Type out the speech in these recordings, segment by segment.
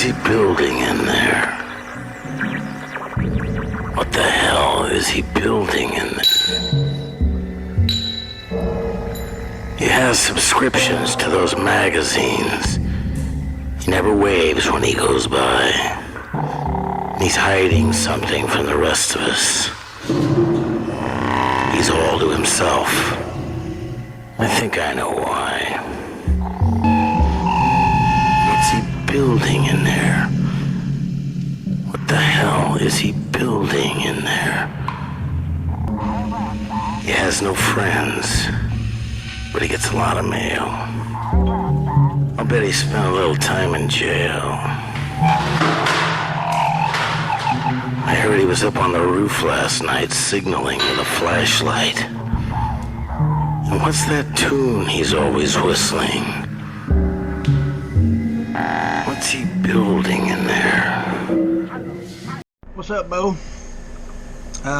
he building in there? What the hell is he building in there? He has subscriptions to those magazines. He never waves when he goes by. He's hiding something from the rest of us. He's all to himself. I think I know why. What's he building in there? What the hell is he building in there? He has no friends, but he gets a lot of mail. I'll bet he spent a little time in jail. I heard he was up on the roof last night signaling with a flashlight. And what's that tune he's always whistling? What's he building in there? What's up, Bo?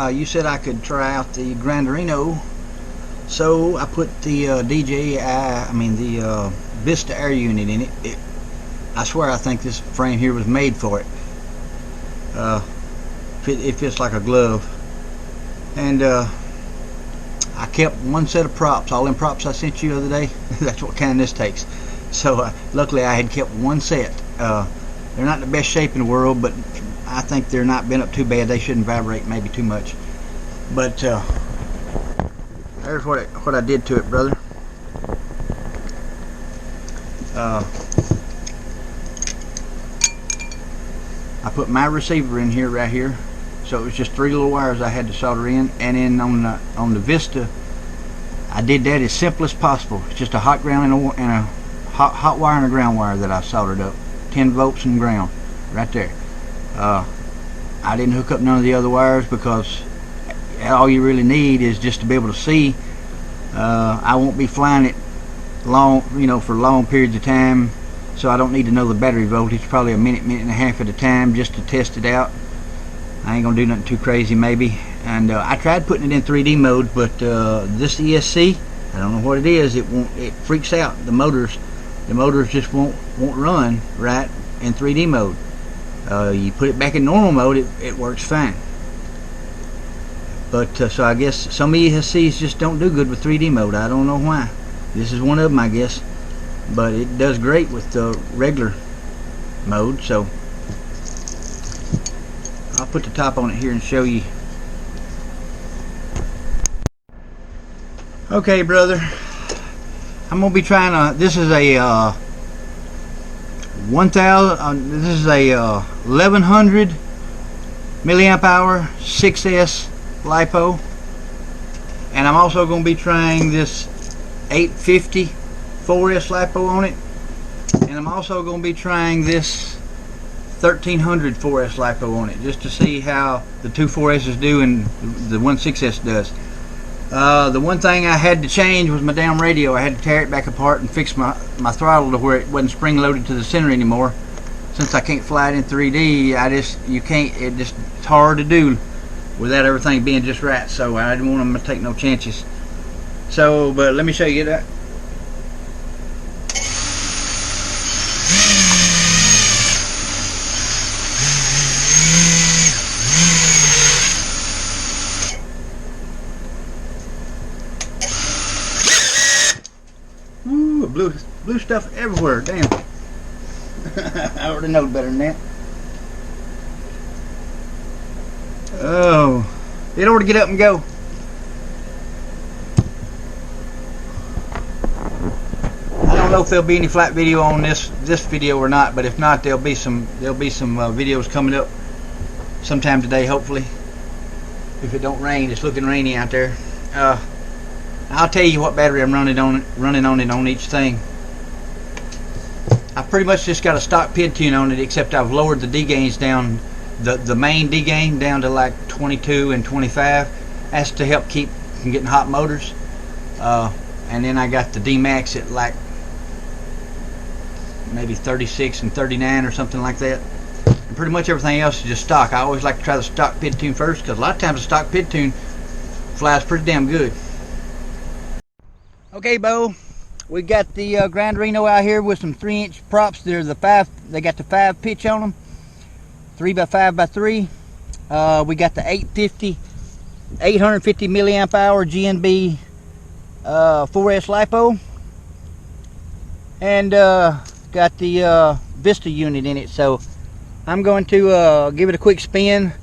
You said I could try out the Grinderino, so I put the the Vista air unit in it. I swear I think this frame here was made for it. It fits like a glove. And I kept one set of props, all them props I sent you the other day. That's what kind this takes. So luckily I had kept one set. They're not in the best shape in the world, but I think they're not bent up too bad. They shouldn't vibrate maybe too much. But there's what I did to it, brother. I put my receiver in here, right here. So it was just 3 little wires I had to solder in, and then on the Vista, I did that as simple as possible. It's just a hot ground and a hot wire and a ground wire that I soldered up, 10 volts and ground, right there. I didn't hook up none of the other wires because all you really need is just to be able to see. I won't be flying it long, for long periods of time, so I don't need to know the battery voltage. Probably a minute and a half at a time just to test it out. I ain't gonna do nothing too crazy maybe. And I tried putting it in 3D mode, but this ESC, I don't know what it is. It freaks out. The motors just won't run right in 3D mode. You put it back in normal mode, it works fine. But so I guess some ESCs just don't do good with 3D mode. I don't know why. This is one of them, I guess. But it does great with the regular mode. So I'll put the top on it here and show you. Okay, brother, I'm gonna be trying this is a 1100 milliamp hour 6S Lipo, and I'm also going to be trying this 850 4S Lipo on it, and I'm also going to be trying this 1300 4S Lipo on it, just to see how the two 4S's do and the one 6S does. The one thing I had to change was my damn radio. I had to tear it back apart and fix my throttle to where it wasn't spring loaded to the center anymore. Since I can't fly it in 3D, it's hard to do without everything being just right. So I didn't want them to take no chances. So, but let me show you that. Ooh, blue stuff everywhere. Damn. I already know better than that. Oh, it ought to get up and go. I don't know if there'll be any flight video on this video or not, but if not, there'll be some videos coming up sometime today, hopefully. If it don't rain, it's looking rainy out there. I'll tell you what battery I'm running on it on each thing. I've pretty much just got a stock PID tune on it, except I've lowered the D gains down, the main D gain down to like 22 and 25. That's to help keep from getting hot motors. And then I got the D max at like maybe 36 and 39 or something like that. And pretty much everything else is just stock. I always like to try the stock PID tune first, because a lot of times the stock PID tune flies pretty damn good. Okay, Bo, We got the Grinderino out here with some 3-inch props. They're the 5. They got the 5 pitch on them, 3x5x3. We got the 850 milliamp hour GNB 4S Lipo, and got the Vista unit in it. So I'm going to give it a quick spin.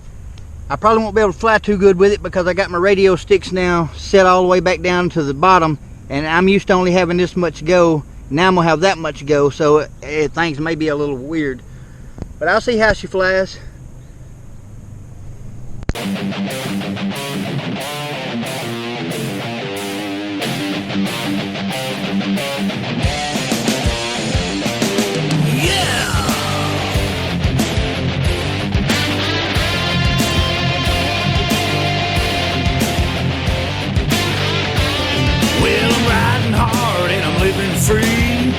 I probably won't be able to fly too good with it because I got my radio sticks now set all the way back down to the bottom, and I'm used to only having this much go. Now I'm gonna have that much go, so things may be a little weird, but I'll see how she flies. Free.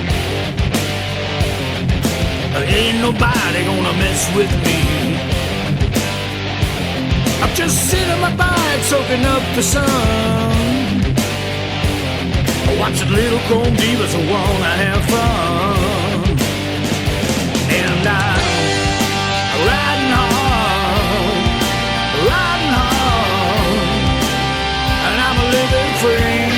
Ain't nobody gonna mess with me. I'm just sitting on my bike soaking up the sun, watching little chrome divas who wanna have fun. And I'm riding hard, and I'm living free.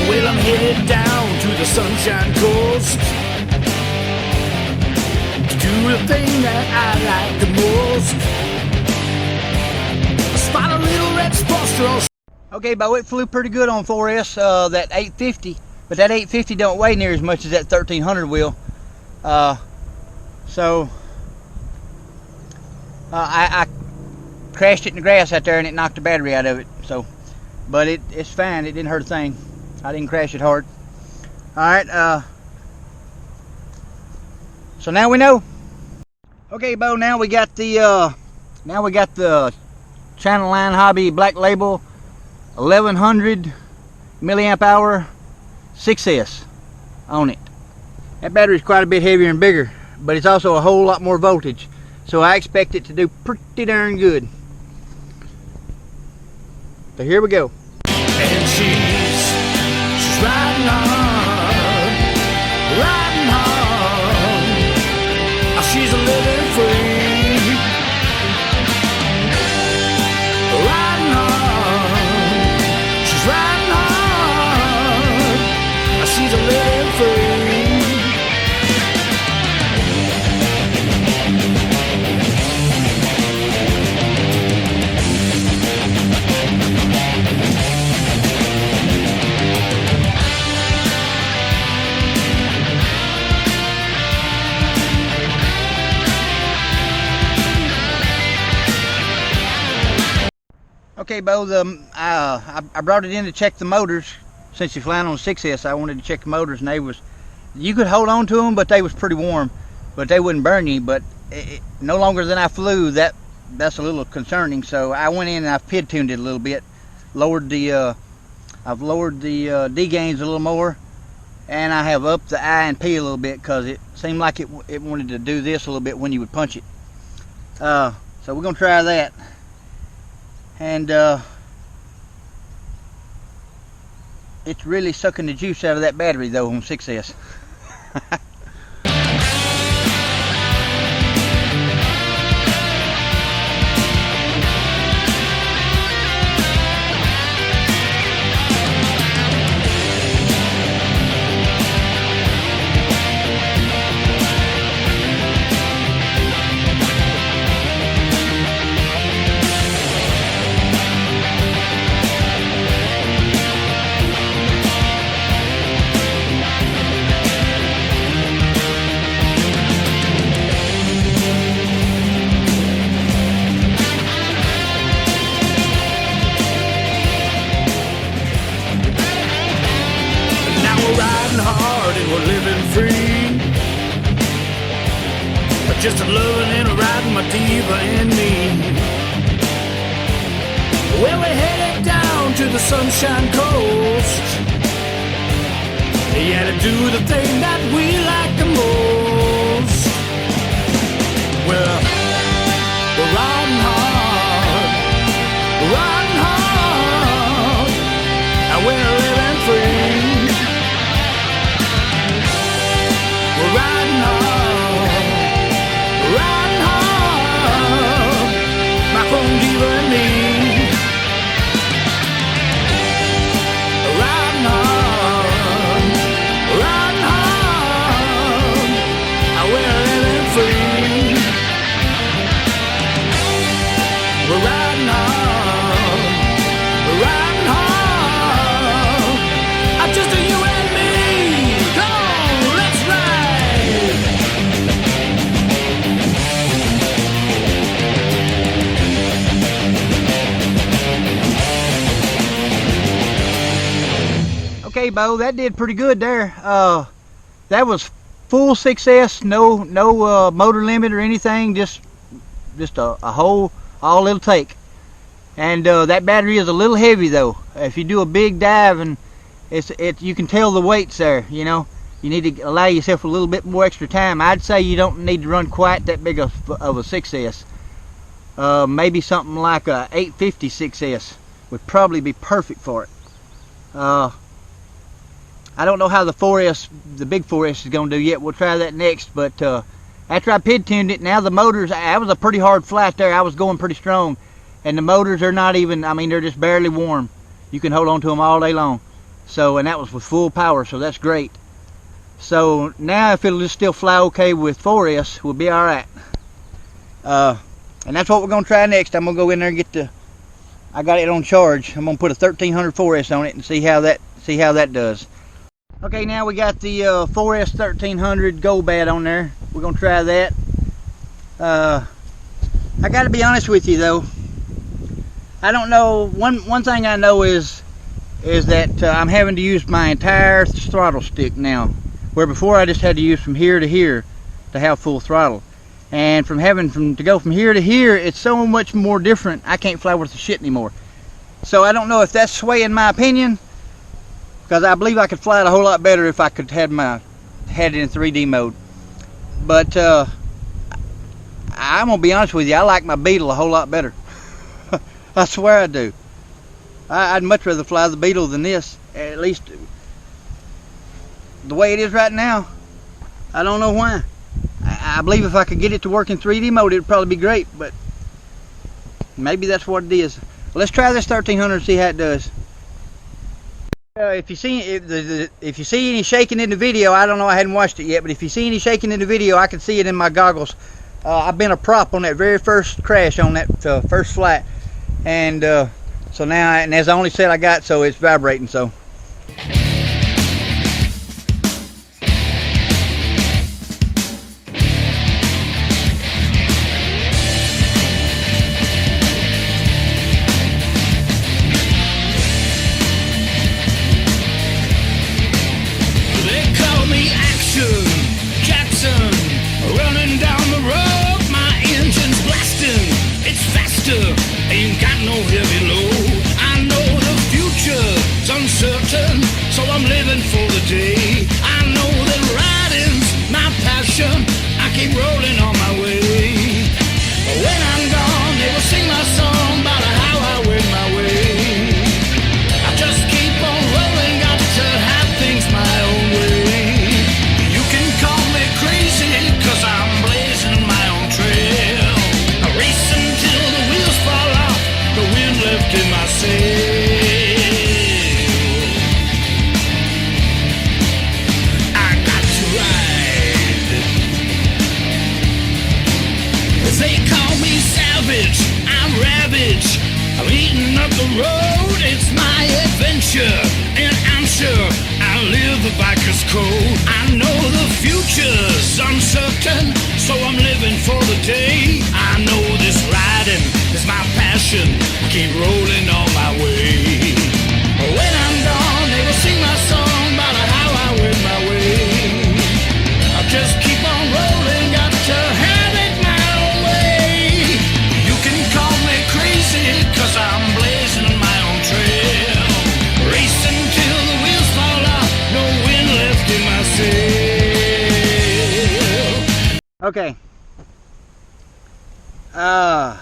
Well, I'm headed down to the Sunshine Coast to do the thing that I like the most. Spot a little red spot. Okay, Bo, it flew pretty good on 4S, that 850, but that 850 don't weigh near as much as that 1300 will. I crashed it in the grass out there and it knocked the battery out of it. So, but it's fine. It didn't hurt a thing. I didn't crash it hard. All right. So now we know. Okay, Bo. Now we got the Channel Line Hobby Black Label 1100 milliamp hour 6S on it. That battery is quite a bit heavier and bigger, but it's also a whole lot more voltage. So I expect it to do pretty darn good. So here we go. And she's riding hard. She's a living free. Riding hard. She's riding hard. She's a living free. Okay, Bo, I brought it in to check the motors. Since you're flying on 6S, I wanted to check the motors, and you could hold on to them, but they was pretty warm, but they wouldn't burn you. But no longer than I flew, that's a little concerning. So I went in and I pid tuned it a little bit, I've lowered the D gains a little more, and I have upped the I and P a little bit because it seemed like it wanted to do this a little bit when you would punch it. So we're gonna try that. And it's really sucking the juice out of that battery though on 6S. Just a loving and a riding my diva and me. Well, we headed down to the Sunshine Coast. Yeah, to do the thing that we like the most. Well, we're riding hard, and we're living free. We're riding hard, my phone diva and me. Riding hard, and we're living free. We're riding hard, I'm just a you and me. Come on, let's ride. Okay, Bo, that did pretty good there. That was full success, no motor limit or anything, just a whole all it'll take. And that battery is a little heavy though. If you do a big dive, and you can tell the weight's there, you know. You need to allow yourself a little bit more extra time. I'd say you don't need to run quite that big of a 6S. Maybe something like a 850 6S would probably be perfect for it. I don't know how the 4S, the big 4S is going to do yet. We'll try that next. But after I pid tuned it, now the motors, that was a pretty hard flat there. I was going pretty strong. And the motors are not even, I mean, they're just barely warm. You can hold on to them all day long. So, and that was with full power, so that's great. So now if it'll just still fly okay with 4S, we'll be all right. And that's what we're going to try next. I'm going to go in there and get I got it on charge. I'm going to put a 1300 4S on it and see how that does. Okay, now we got the 4S 1300 Go Bat on there. We're going to try that. I got to be honest with you though. I don't know, one thing I know is that I'm having to use my entire throttle stick now, where before I just had to use from here to here to have full throttle. And to go from here to here, it's so much more different. I can't fly worth a shit anymore. So I don't know if that's swaying my opinion, because I believe I could fly it a whole lot better if I could had it in 3D mode. But I'm gonna be honest with you, I like my Beetle a whole lot better. I swear I do. I'd much rather fly the Beetle than this, at least the way it is right now. I don't know why. I believe if I could get it to work in 3D mode, it'd probably be great, but maybe that's what it is. Let's try this 1300 and see how it does. If you see any shaking in the video, I don't know, I hadn't watched it yet, but if you see any shaking in the video, I can see it in my goggles. I've been a prop on that very first crash on that first flight, and so now, and that's the only set I got, so it's vibrating. So. Ain't got no heavy load. I know the future's uncertain, so I'm living for the day. I know that riding's my passion. I keep rolling on my way. When I'm gone, they will sing my song about how I win my way. I just keep on rolling, got to have things my own way. You can call me crazy, 'cause I'm blazing my own trail. I race until the wheels fall off, the wind left in my sail. I got to ride. They call me savage, I'm ravage. I'm eating up the road, it's my adventure, and I'm sure I live the biker's code. I know the future's uncertain, so I'm living for the day. I know this riding is my passion, I keep rolling on my way. When I'm gone, they will sing my song about how I win my way. I'll just keep on rolling, got to have it my own way. You can call me crazy, 'cause I'm blazing Okay. My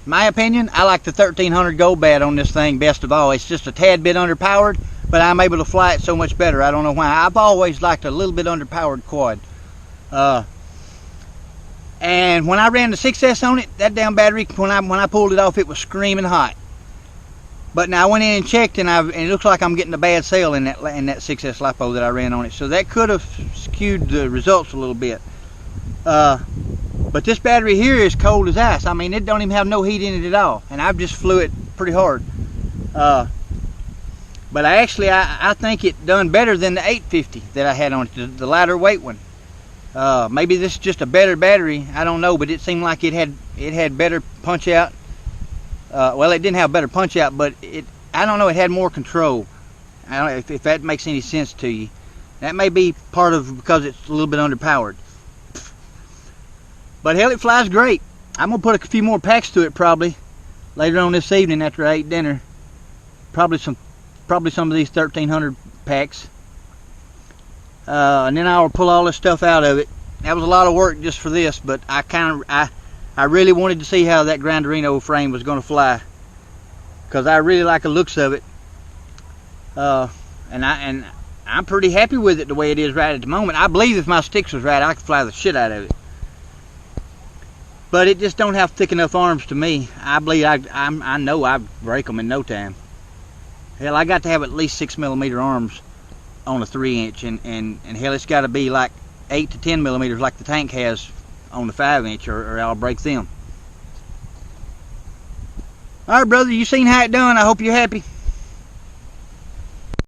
opinion, I like the 1300 Gold Bat on this thing best of all. It's just a tad bit underpowered, but I'm able to fly it so much better. I don't know why. I've always liked a little bit underpowered quad. And when I ran the 6S on it, that damn battery, when I pulled it off, it was screaming hot. But now I went in and checked, and it looks like I'm getting a bad sale in that 6S Lipo that I ran on it. So that could have skewed the results a little bit. But this battery here is cold as ice. I mean, it don't even have no heat in it at all. And I've just flew it pretty hard. But I think it done better than the 850 that I had on it, the lighter weight one. Maybe this is just a better battery. I don't know, but it seemed like it had better punch out. Well, it didn't have better punch out, but I don't know, it had more control. I don't know if that makes any sense to you. That may be part of because it's a little bit underpowered. But hell, it flies great. I'm gonna put a few more packs to it probably later on this evening after I eat dinner. Probably some of these 1300 packs. And then I'll pull all this stuff out of it. That was a lot of work just for this, but I really wanted to see how that Grinderino frame was going to fly, because I really like the looks of it. And I'm pretty happy with it the way it is right at the moment. I believe if my sticks was right, I could fly the shit out of it. But it just don't have thick enough arms to me. I believe I know I'd break them in no time. Hell, I got to have at least 6mm arms on a 3-inch, and hell, it's got to be like 8 to 10 millimeters like the Tanq has on the 5-inch, or I'll break them. Alright, brother, you seen how it done. I hope you're happy.